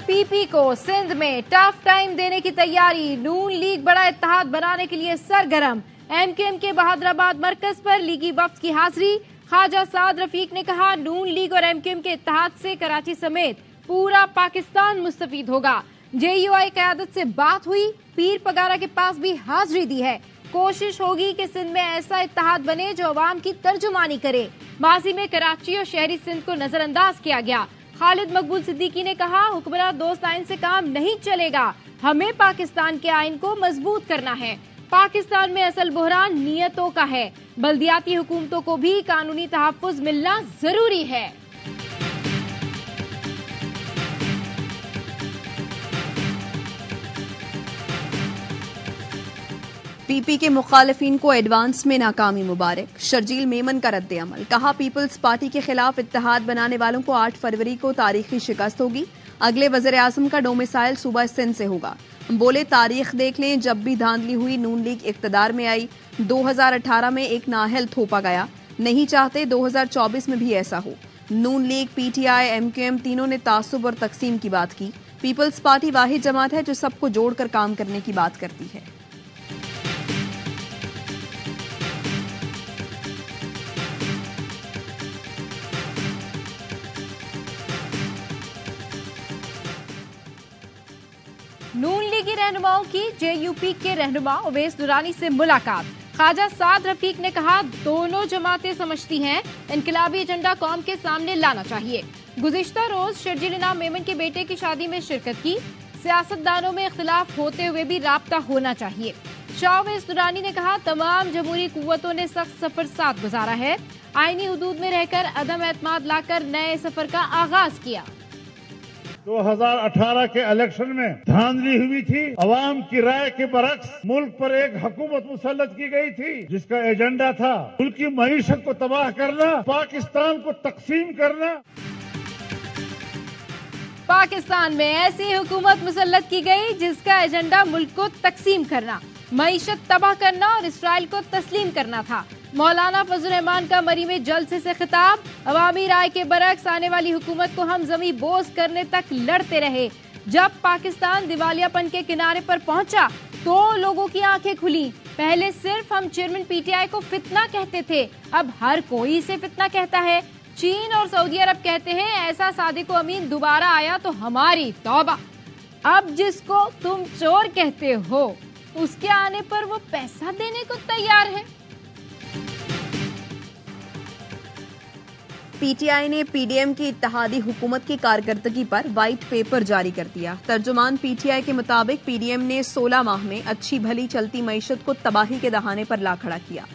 PP को सिंध में tough time देने की तैयारी। नून लीग बड़ा इत्तेहाद बनाने के लिए सरगर्म। एमकेएम के बहादुराबाद मरकज पर लीगी वफ्द की हाजिरी। ख्वाजा साद रफीक ने कहा, नून लीग और एमकेएम के इत्तेहाद से कराची समेत पूरा पाकिस्तान मुस्तफीद होगा। जेयूआई क़यादत से बात हुई, पीर पगारा के पास भी हाजिरी दी है। कोशिश होगी कि सिंध में ऐसा इत्तेहाद बने जो अवाम की तर्जुमानी करे। माजी में कराची और शहरी सिंध को नजरअंदाज किया गया। खालिद मकबूल सिद्दीकी ने कहा, हुक्मरान दोस्त आइन से काम नहीं चलेगा, हमें पाकिस्तान के आइन को मजबूत करना है। पाकिस्तान में असल बुहरान नियतों का है। बल्दियाती हुकूमतों को भी कानूनी तहफ्फुज मिलना जरूरी है। पीपी के मुखालिफिन को एडवांस में नाकामी मुबारक। शर्जील मेमन का रद्द अमल, कहा पीपल्स पार्टी के खिलाफ इत्तेहाद बनाने वालों को 8 फरवरी को तारीखी शिकस्त होगी। अगले वज़ीर आज़म का डोमिसाइल सूबा सिंध से होगा। बोले, तारीख देख लें, जब भी धांधली हुई नून लीग इख्तिदार में आई। 2018 में एक नाअहल थोपा गया, नहीं चाहते 2024 में भी ऐसा हो। नून लीग, पीटीआई, एमकेएम तीनों ने तासुब और तकसीम की बात की। पीपल्स पार्टी वाहिद जमात है जो सबको जोड़कर काम करने की बात करती है। नून लीगी रहनुमाओं की जेयूपी के रहनुमा उवैस दुरानी से मुलाकात। ख्वाजा साद रफीक ने कहा, दोनों जमातें समझती हैं इनकलाबी एजेंडा कौम के सामने लाना चाहिए। गुज़िश्ता रोज शर्जील इनाम मेमन के बेटे की शादी में शिरकत की। सियासतदानों में इख्तिलाफ होते हुए भी राब्ता होना चाहिए। शाह उवैस दुरानी ने कहा, तमाम जमहूरी कुव्वतों ने सख्त सफर साथ गुजारा है। आईनी हुदूद में रहकर अदम एतमाद लाकर नए सफर का आगाज किया। 2018 के इलेक्शन में धांधली हुई थी। अवाम की राय के बरक्स मुल्क पर एक हुकूमत मुसल्लत की गई थी जिसका एजेंडा था मुल्क की मईशत को तबाह करना, पाकिस्तान को तकसीम करना। पाकिस्तान में ऐसी हुकूमत मुसल्लत की गई जिसका एजेंडा मुल्क को तकसीम करना, मईशत तबाह करना और इसराइल को तस्लीम करना था। मौलाना फजल रहमान का मरी में जलसे से खिताब, अवामी राय के बरक्स आने वाली हुकूमत को हम जमी बोझ करने तक लड़ते रहे। जब पाकिस्तान दिवालियापन के किनारे पर पहुंचा तो लोगों की आंखें खुली। पहले सिर्फ हम चेयरमैन पीटीआई को फितना कहते थे, अब हर कोई इसे फितना कहता है। चीन और सऊदी अरब कहते हैं, ऐसा सादिक अमीन दोबारा आया तो हमारी तौबा। अब जिसको तुम चोर कहते हो उसके आने पर वो पैसा देने को तैयार है। पीटीआई ने पीडीएम की इत्तेहादी हुकूमत की कारकर्दगी पर व्हाइट पेपर जारी कर दिया। तर्जुमान पीटीआई के मुताबिक पीडीएम ने 16 माह में अच्छी भली चलती मईशत को तबाही के दहाने पर ला खड़ा किया।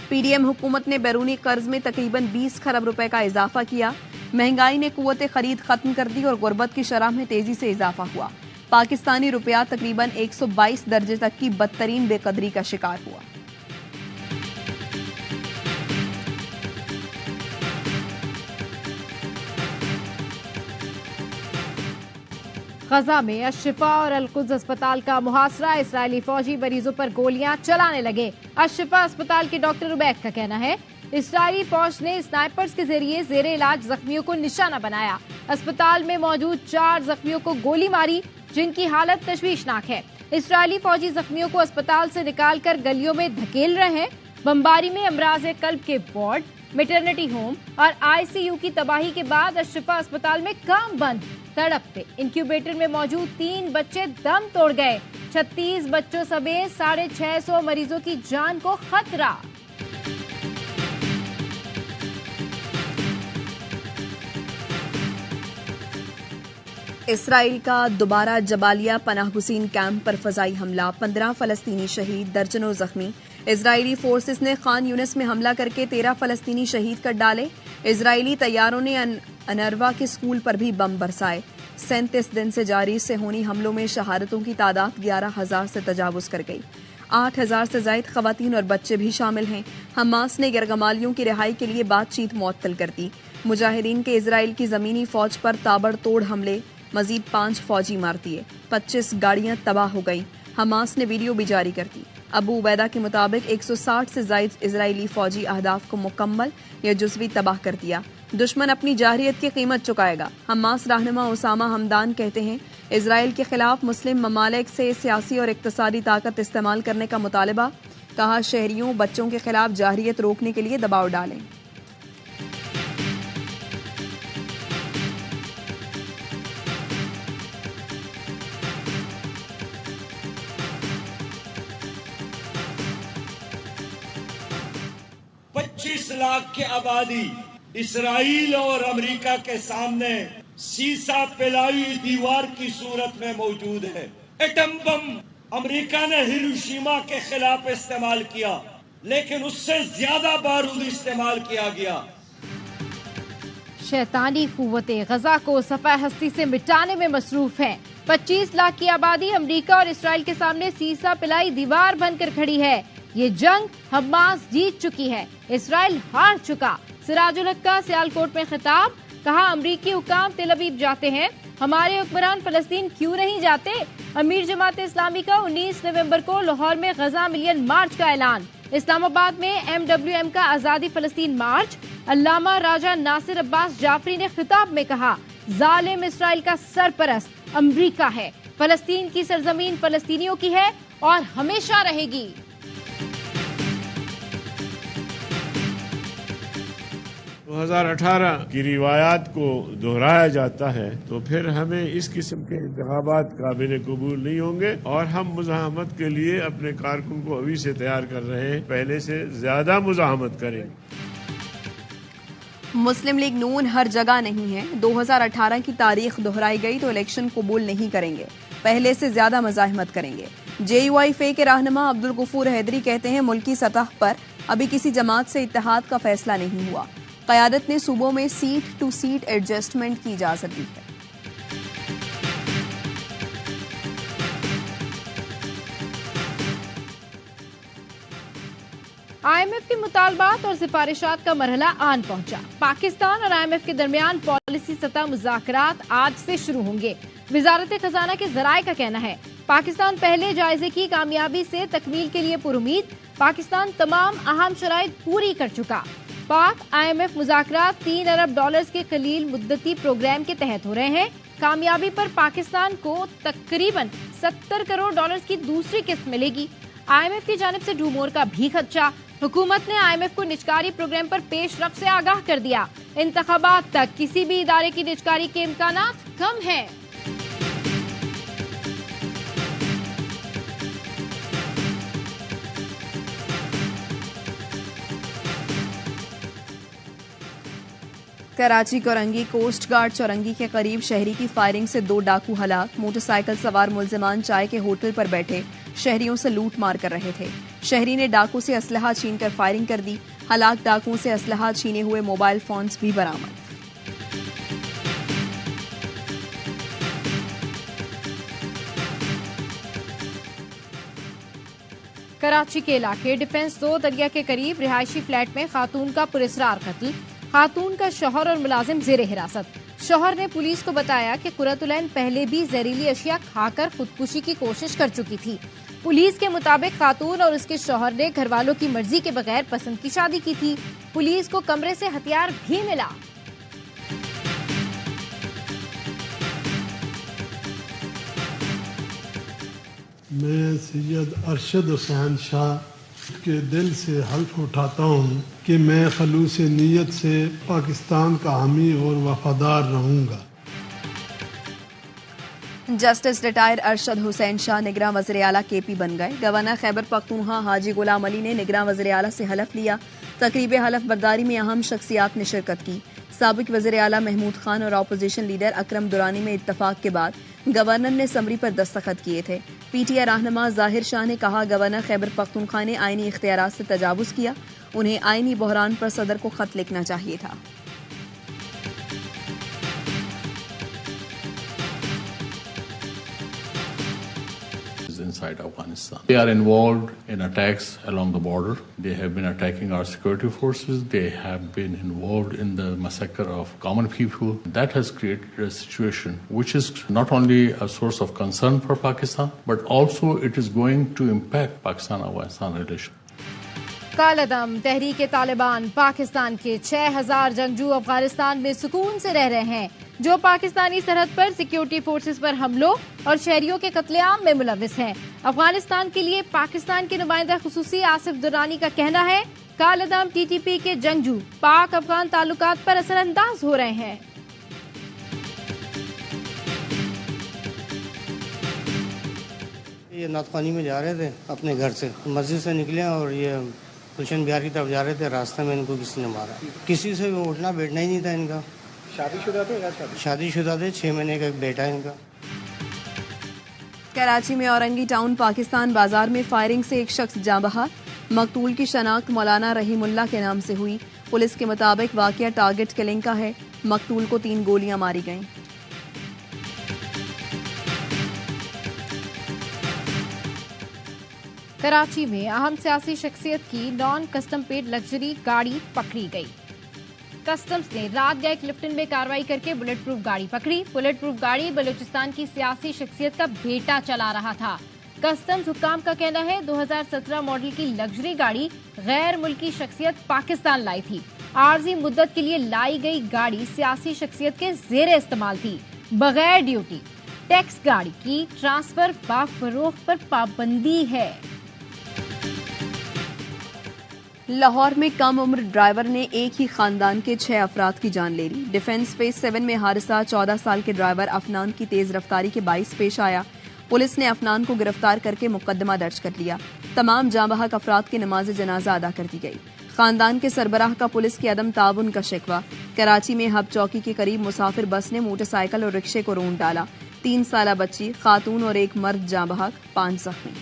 पीडीएम हुकूमत ने बैरूनी कर्ज में तकरीबन 20 खरब रुपए का इजाफा किया। महंगाई ने कुव्वत खरीद खत्म कर दी और गुर्बत की शरह में तेजी से इजाफा हुआ। पाकिस्तानी रुपया तकरीबन 122 दर्जे तक की बदतरीन बेकदरी का शिकार हुआ। गजा में अशफा और अलकुद्स अस्पताल का मुहासरा। इसराइली फौजी मरीजों पर गोलियां चलाने लगे। अशफा अस्पताल के डॉक्टर उबैद का कहना है, इसराइली फौज ने स्नाइपर्स के जरिए जेरे इलाज जख्मियों को निशाना बनाया। अस्पताल में मौजूद 4 जख्मियों को गोली मारी, जिनकी हालत तशवीशनाक है। इसराइली फौजी जख्मियों को अस्पताल से निकालकर गलियों में धकेल रहे हैं। बमबारी में अमराज कल्ब के वार्ड, मैटरनिटी होम और आईसीयू की तबाही के बाद अशफा अस्पताल में काम बंद। तड़पते इंक्यूबेटर में मौजूद 3 बच्चे दम तोड़ गए। 36 बच्चों समेत 650 मरीजों की जान को खतरा। इसराइल का दोबारा जबालिया पनाह गुज़ीन कैंप पर फजाई हमला, 15 फलस्तीनी शहीद, दर्जनों जख्मी। इजरायली फोर्सेस ने खान यूनिस में हमला करके 13 फलस्तीनी शहीद कर डाले। इजरायली तैयारों ने अनरवा के स्कूल पर भी बम बरसाए। 37 दिन से जारी सेहोनी हमलों में शहादतों की तादाद 11,000 से तजावुज कर गई। 8,000 से ज़ायद खवातीन और बच्चे भी शामिल हैं। हमास ने यरगमालियों की रिहाई के लिए बातचीत मुअत्तल कर दी। मुजाहिदीन के इजराइल की जमीनी फौज पर ताबड़तोड़ हमले, मजीद 5 फौजी मार दिए। 25 गाड़ियां तबाह हो गई। हमास ने वीडियो भी जारी कर दी। अबू उबैदा के मुताबिक 160 से ज़ायद इजरायली फौजी अहदाफ को मुकम्मल या जुज़वी तबाह कर दिया। दुश्मन अपनी जाहिरियत की कीमत चुकाएगा। हमास रहनुमा उसामा हमदान कहते हैं इजराइल के खिलाफ मुस्लिम ममालिक से सियासी और इक्तसादी ताकत इस्तेमाल करने का मुतालबा। कहा शहरियों बच्चों के खिलाफ जाहिरियत रोकने के लिए दबाव डालें। लाख की आबादी इसराइल और अमेरिका के सामने सीसा पिलाई दीवार की सूरत में मौजूद है। एटम बम अमेरिका ने हिरोशिमा के खिलाफ इस्तेमाल किया, लेकिन उससे ज्यादा बारूद इस्तेमाल किया गया। शैतानी कुव्वते गजा को सफाए हस्ती से मिटाने में मसरूफ है। 25 लाख की आबादी अमेरिका और इसराइल के सामने सीसा पिलाई दीवार बनकर खड़ी है। ये जंग हमास जीत चुकी है, इसराइल हार चुका। सिराजुल हक का सियालकोट में खिताब। कहा अमरीकी हुकाम तेल अवीव जाते हैं, हमारे हुक्मरान फलस्तीन क्यों नहीं जाते। अमीर जमात इस्लामी का 19 नवंबर को लाहौर में गजा मिलियन मार्च का ऐलान। इस्लामाबाद में MWM का आजादी फलस्तीन मार्च। अल्लामा राजा नासिर अब्बास जाफरी ने खिताब में कहा जालिम इसराइल का सरपरस्त अमरीका है, फलस्तीन की सरजमीन फलस्तीनियों की है और हमेशा रहेगी। 2018 की रिवायात को दोहराया जाता है तो फिर हमें इस किस्म के इंतखाबात काबिल कबूल नहीं होंगे और हम मुज़ाहमत के लिए अपने कारकुन को अभी से तैयार कर रहे हैं, पहले से ज्यादा मुज़ाहमत करेंगे। मुस्लिम लीग नून हर जगह नहीं है। 2018 की तारीख दोहराई गई तो इलेक्शन कबूल नहीं करेंगे, पहले से ज्यादा मुज़ाहमत करेंगे। JUIF के रहनुमा अब्दुल गफूर हैदरी कहते हैं मुल्की सतह पर अभी किसी जमात से इत्तेहाद का फैसला नहीं हुआ। क़यादत ने सूबों में सीट टू सीट एडजस्टमेंट की इजाजत दी है। IMF के मुतालबात और सिफारिशात का मरहला आन पहुंचा। पाकिस्तान और IMF के दरमियान पॉलिसी सतह मुज़ाकरात आज से शुरू होंगे। वजारत खजाना के जराये का कहना है पाकिस्तान पहले जायजे की कामयाबी से तकमील के लिए पुरुमीद। पाकिस्तान तमाम अहम शराइत पूरी कर चुका। पाक IMF मुज़ाकरात $3 अरब के कलील मुद्दती प्रोग्राम के तहत हो रहे हैं। कामयाबी पर पाकिस्तान को तकरीबन $70 करोड़ की दूसरी किस्त मिलेगी। IMF की जानिब से ढूमोर का भी खदशा। हुकूमत ने IMF को निजकारी प्रोग्राम पर पेशरफ से आगाह कर दिया। इंतखाबात तक किसी भी इदारे की निजकारी के इम्कानात कम हैं। कराची कोरंगी कोस्ट गार्ड चौरंगी के करीब शहरी की फायरिंग से 2 डाकू हलाक। मोटरसाइकिल सवार मुल्जिमान चाय के होटल पर बैठे शहरियों से लूट मार कर रहे थे। शहरी ने डाकू से असलहा छीनकर फायरिंग कर दी। हलाक डाकुओं से असलहा छीने हुए मोबाइल फोन्स भी बरामद। कराची के इलाके डिफेंस 2 दरिया के करीब रिहायशी फ्लैट में खातून का पुरस्रार कत्ल। खातून का शौहर और मुलाजिम जेर हिरासत। शौहर ने पुलिस को बताया कि कुरतुलैन पहले भी जहरीली अशिया खाकर खुदकुशी की कोशिश कर चुकी थी। पुलिस के मुताबिक खातून और उसके शौहर ने घर वालों की मर्जी के बगैर पसंद की शादी की थी। पुलिस को कमरे से हथियार भी मिला। मैं सैयद अरशद हुसैन शाह के दिल से हल्फ उठाता हूँ कि मैं खलूस नीयत से पाकिस्तान का हामी और वफादार रहूँगा। जस्टिस रिटायर अरशद हुसैन शाह निगरान वज़ीर आला KP बन गए। गवर्नर खैबर पख्तूनख्वा हाजी गुलाम अली ने निगरान वज़ीर आला से हलफ लिया। तकरीब हलफ बर्दारी में अहम शख्सियात ने शिरकत की। साबिक वज़ीर आला महमूद खान और अपोजिशन लीडर अकरम दुरानी में इत्तफाक के बाद गवर्नर ने समरी पर दस्तखत किए थे। PTI रहनुमा जाहिर शाह ने कहा गवर्नर खैबर पख्तूनख्वा ने आईनी इख्तियारात से तजावुज़ किया। उन्हें आईनी बहरान पर सदर को खत लिखना चाहिए था। Inside Afghanistan. They are involved in attacks along the border. They have been attacking our security forces. They have been involved in the massacre of common people. That has created a situation which is not only a source of concern for Pakistan, but also it is going to impact Pakistan-Afghanistan relations. कालदम तहरीक तालिबान पाकिस्तान के 6000 जंगजू अफगानिस्तान में सुकून से रह रहे हैं, जो पाकिस्तानी सरहद पर सिक्योरिटी फोर्सेस पर हमलों और शहरियों के कत्लेआम में मुलविस हैं। अफगानिस्तान के लिए पाकिस्तान के नुमाइंदा खुसूसी आसिफ दुरानी का कहना है, कालदम टीटीपी के जंगजू पाक अफगान ताल्लुकात पर असरअंदाज हो रहे हैं। ये नाथखानी में जा रहे थे अपने घर से, मस्जिद से निकले और ये गुलशन बिहार की तरफ जा रहे थे। रास्ते में इनको किसी ने मारा। किसी से उठना बैठना ही नहीं था इनका। शादीशुदा थे? शादीशुदा थे, 6 महीने का एक बेटा है इनका। कराची में औरंगी टाउन पाकिस्तान बाजार में फायरिंग से एक शख्स जाँ बहार। मकतूल की शनाख्त मौलाना रहीमुल्लाह के नाम से हुई। पुलिस के मुताबिक वाकया टारगेट किलिंग का है। मकतूल को 3 गोलियां मारी गईं। कराची में अहम सियासी शख्सियत की नॉन कस्टम पेड लग्जरी गाड़ी पकड़ी गई। कस्टम्स ने रात गए क्लिफ्टन में कार्रवाई करके बुलेट प्रूफ गाड़ी पकड़ी। बुलेट प्रूफ गाड़ी बलूचिस्तान की सियासी शख्सियत का बेटा चला रहा था। कस्टम्स हुक्काम का कहना है 2017 मॉडल की लग्जरी गाड़ी गैर मुल्की शख्सियत पाकिस्तान लाई थी। आर्जी मुद्दत के लिए लाई गई गाड़ी सियासी शख्सियत के जेर इस्तेमाल थी। बगैर ड्यूटी टैक्स गाड़ी की ट्रांसफर व फरोख्त पर पाबंदी है। लाहौर में कम उम्र ड्राइवर ने एक ही खानदान के 6 अफराद की जान ले ली। डिफेंस फेज 7 में हादसा 14 साल के ड्राइवर अफनान की तेज रफ्तारी के बाइस पेश आया। पुलिस ने अफनान को गिरफ्तार करके मुकदमा दर्ज कर लिया। तमाम जाँ बहक अफराद की नमाज जनाजा अदा कर दी गई। खानदान के सरबराह का पुलिस के अदम ताउन का शिकवा। कराची में हब चौकी के करीब मुसाफिर बस ने मोटरसाइकिल और रिक्शे को रोंद डाला। 3 साला बच्ची, खातून और एक मर्द जाँ बहक, 5 जख्मी।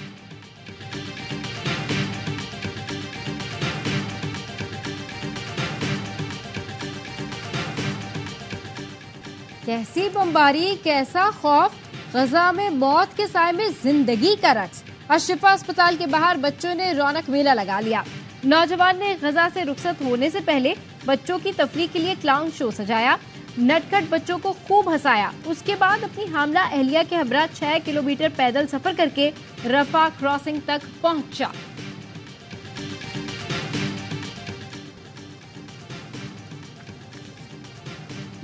कैसी बमबारी, कैसा खौफ। गजा में मौत के साए में जिंदगी का रक्स। अशफा अस्पताल के बाहर बच्चों ने रौनक मेला लगा लिया। नौजवान ने गजा से रुखसत होने से पहले बच्चों की तफरीह के लिए क्लाउन शो सजाया। नटखट बच्चों को खूब हंसाया। उसके बाद अपनी हामला अहलिया के हमरा 6 किलोमीटर पैदल सफर करके रफा क्रॉसिंग तक पहुंचा।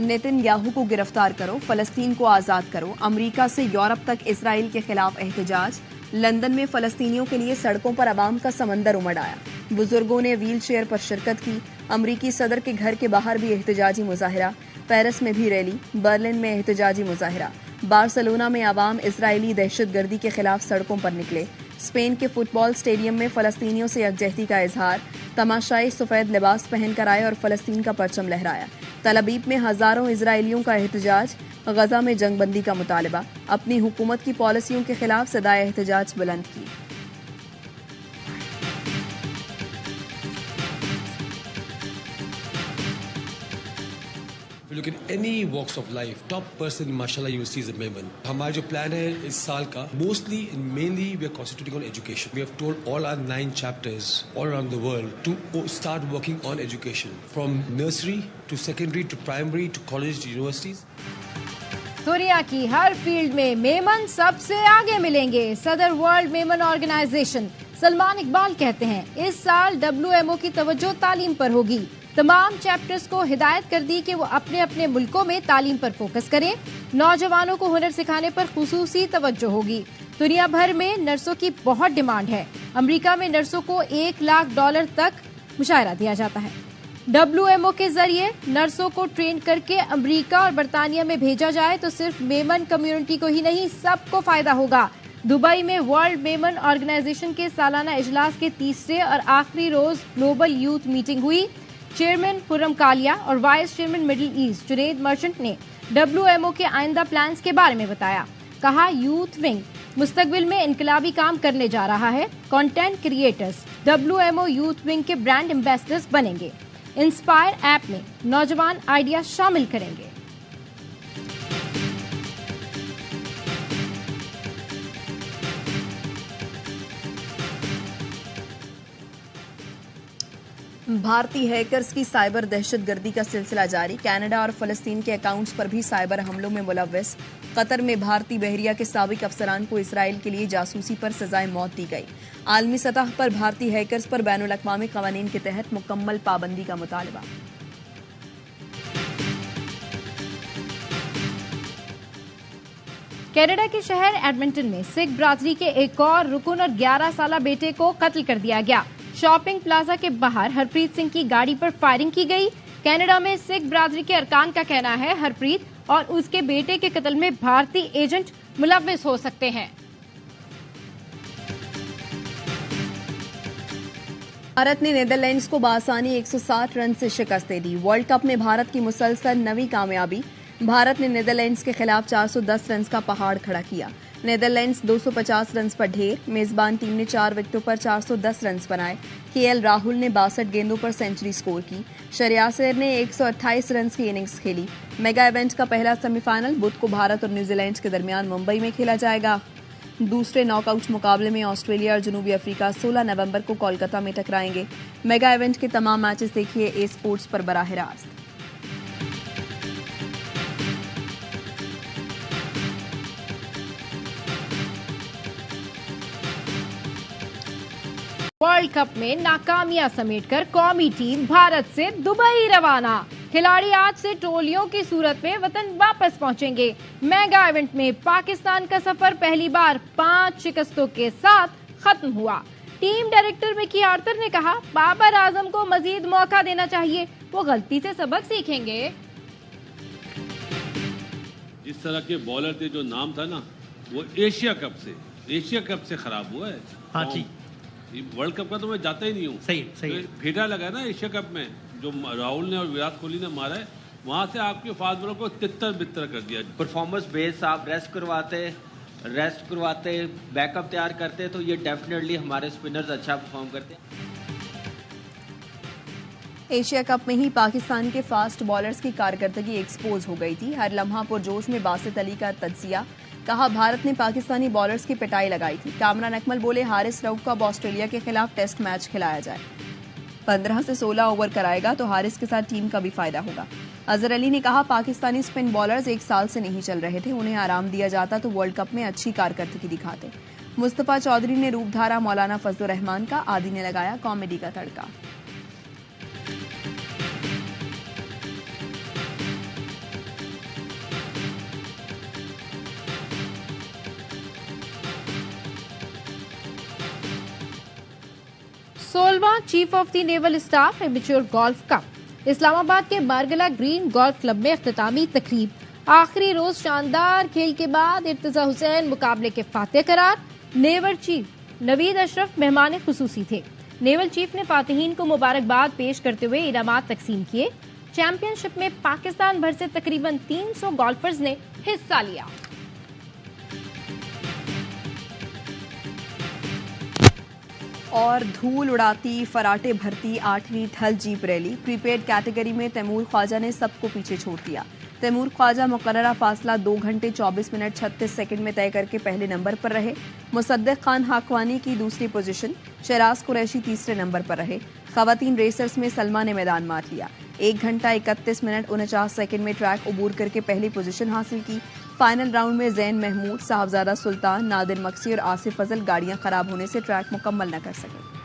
नेतन्याहू को गिरफ्तार करो, फलस्तीन को आजाद करो। अमेरिका से यूरोप तक इसराइल के खिलाफ एहतजाज। लंदन में फलस्तीनियों के लिए सड़कों पर अवाम का समंदर उमड़ आया। बुजुर्गों ने व्हील चेयर पर शिरकत की। अमरीकी सदर के घर के बाहर भी एहतजाजी मुजाहिरा। पेरिस में भी रैली। बर्लिन में एहतजाजी मुजाहिरा। बार्सिलोना में अवाम इसराइली दहशतगर्दी के खिलाफ सड़कों पर निकले। स्पेन के फुटबॉल स्टेडियम में फलस्तीनियों से यकजहती का इजहार। तमाशाई सफेद लिबास पहनकर आए और फलस्तीन का परचम लहराया। तल अबीब में हजारों इजरायलियों का एहतजाज। गजा में जंगबंदी का मुतालबा। अपनी हुकूमत की पॉलिसियों के खिलाफ सदाए एहतजाज बुलंद की। If you look at any walks of life, top person mashallah you see is a Maiman. हमारा जो plan है इस साल का mostly and mainly we are concentrating on education. We have told all our 9 chapters all around the world to start working on education from nursery to secondary to primary to college to universities. दुनिया की हर field में मेमन सबसे आगे मिलेंगे। सदर world Memon organisation Salman Iqbal कहते हैं इस साल WMO की तवज्जो तालीम पर होगी। तमाम चैप्टर्स को हिदायत कर दी कि वो अपने अपने मुल्कों में तालीम पर फोकस करें। नौजवानों को हुनर सिखाने पर खुसूसी तवज्जो होगी। दुनिया भर में नर्सों की बहुत डिमांड है। अमेरिका में नर्सों को $1 लाख तक मुशायरा दिया जाता है। WMO के जरिए नर्सों को ट्रेन करके अमेरिका और बरतानिया में भेजा जाए तो सिर्फ मेमन कम्युनिटी को ही नहीं सबको फायदा होगा। दुबई में वर्ल्ड मेमन ऑर्गेनाइजेशन के सालाना इजलास के तीसरे और आखिरी रोज ग्लोबल यूथ मीटिंग हुई। चेयरमैन खुर्रम कालिया और vice chairman middle east Junaid merchant ने WMO के आइंदा प्लान्स के बारे में बताया। कहा यूथ विंग मुस्तकबिल में इनकलाबी काम करने जा रहा है। Content creators WMO youth wing के ब्रांड एम्बेसडर्स बनेंगे। इंस्पायर ऐप में नौजवान आइडिया शामिल करेंगे। भारतीय हैकर्स की साइबर दहशतगर्दी का सिलसिला जारी। कनाडा और फलस्तीन के अकाउंट्स पर भी साइबर हमलों में मुलव्वस। कतर में भारतीय बहरिया के साबिक अफसरान को इसराइल के लिए जासूसी पर सजाए मौत दी गई। आलमी सतह पर भारतीय हैकर्स पर बैनुल-अक़वामी क़वानीन के तहत मुकम्मल पाबंदी का मुतालबा। कनाडा के शहर एडमिंटन में सिख बरादरी के एक और रुकन और 11 साला बेटे को कत्ल कर दिया गया। शॉपिंग प्लाजा के बाहर हरप्रीत सिंह की गाड़ी पर फायरिंग की गई। कनाडा में सिख बरादरी के अरकान का कहना है हरप्रीत और उसके बेटे के कत्ल में भारतीय एजेंट मुलव्विस हो सकते हैं। भारत ने नीदरलैंड्स को बासानी 160 रन से शिकस्त दे दी। वर्ल्ड कप में भारत की मुसलसल नवी कामयाबी। भारत ने नीदरलैंड्स के खिलाफ 410 रन का पहाड़ खड़ा किया। नीदरलैंड्स 250 रन पर ढेर। मेजबान टीम ने 4 विकेटों पर 410 रन बनाए। केएल राहुल ने 62 गेंदों पर सेंचुरी स्कोर की। श्रेयास ने 128 रन की इनिंग्स खेली। मेगा इवेंट का पहला सेमीफाइनल बुध को भारत और न्यूजीलैंड के दरमियान मुंबई में खेला जाएगा। दूसरे नॉकआउट मुकाबले में ऑस्ट्रेलिया और जनूबी अफ्रीका 16 नवंबर को कोलकाता में टकराएंगे। मेगा इवेंट के तमाम मैचेस देखिए ए स्पोर्ट्स पर बराह रास्त। वर्ल्ड कप में नाकामियां समेटकर कौमी टीम भारत से दुबई रवाना। खिलाड़ी आज से टोलियों की सूरत में वतन वापस पहुंचेंगे। मेगा इवेंट में पाकिस्तान का सफर पहली बार 5 शिकस्तों के साथ खत्म हुआ। टीम डायरेक्टर मिकी आर्थर ने कहा, बाबर आजम को मजीद मौका देना चाहिए, वो गलती से सबक सीखेंगे। जिस तरह के बॉलर थे, जो नाम था ना, वो एशिया कप से खराब हुआ है। हाँ ठीक, वर्ल्ड कप का तो मैं जाता ही नहीं हूँ। सही तो फेटा लगा ना एशिया कप में, जो राहुल ने और विराट कोहली ने मारा है, वहां से आपके फास्ट बॉलर को तितर बितर कर दिया। परफॉर्मेंस बेस आप रेस्ट करवाते बैकअप तैयार करते तो ये डेफिनेटली हमारे स्पिनर्स अच्छा परफॉर्म करते। एशिया कप में ही पाकिस्तान के फास्ट बॉलर्स की कारकर्दगी एक्सपोज हो गई थी। हर लम्हा पुरजोश में बासित अली का तज्जिया। कहा, भारत ने पाकिस्तानी बॉलर्स की पिटाई लगाई थी। कामरान अकमल बोले, हारिस रऊफ को अब ऑस्ट्रेलिया के खिलाफ टेस्ट मैच खिलाया जाए। 15 से 16 ओवर कराएगा तो हारिस के साथ टीम का भी फायदा होगा। अजहर अली ने कहा, पाकिस्तानी स्पिन बॉलर्स 1 साल से नहीं चल रहे थे, उन्हें आराम दिया जाता तो वर्ल्ड कप में अच्छी कारकर्दगी दिखाते। मुस्तफा चौधरी ने रूपधारा मौलाना फजलुर रहमान का, आदि ने लगाया कॉमेडी का तड़का। सोलहवां chief of the naval staff amateur golf cup Islamabad के मारगला ग्रीन गोल्फ क्लब में इख्तितामी तकरीब। आखिरी रोज शानदार खेल के बाद इर्तिजा हुसैन मुकाबले के फातेह करार। नेवल चीफ नवीद अशरफ मेहमान खुसूसी थे। नेवल चीफ ने फातिहीन को मुबारकबाद पेश करते हुए इनामात तकसीम किए। चैंपियनशिप में पाकिस्तान भर से तकरीबन 300 गोल्फर्स ने हिस्सा लिया। और धूल उड़ाती फराटे भरती 8वीं ठल जीप रैली। प्रीपेड कैटेगरी में तैमूर ख्वाजा ने सबको पीछे छोड़ दिया। तैमूर ख्वाजा मुकर्ररा फासला 2 घंटे 24 मिनट 36 सेकंड में तय करके पहले नंबर पर रहे। मुसद्दिक खान हाकवानी की दूसरी पोजीशन, शराज कुरैशी तीसरे नंबर पर रहे। खवातीन रेसर्स में सलमा ने मैदान मार लिया। 1 घंटा 31 मिनट 49 सेकंड में ट्रैक अबूर करके पहली पोजीशन हासिल की। फाइनल राउंड में जैन महमूद, साहबजादा सुल्तान, नादिर मक्सी और आसिफ फजल गाड़ियां खराब होने से ट्रैक मुकम्मल न कर सके।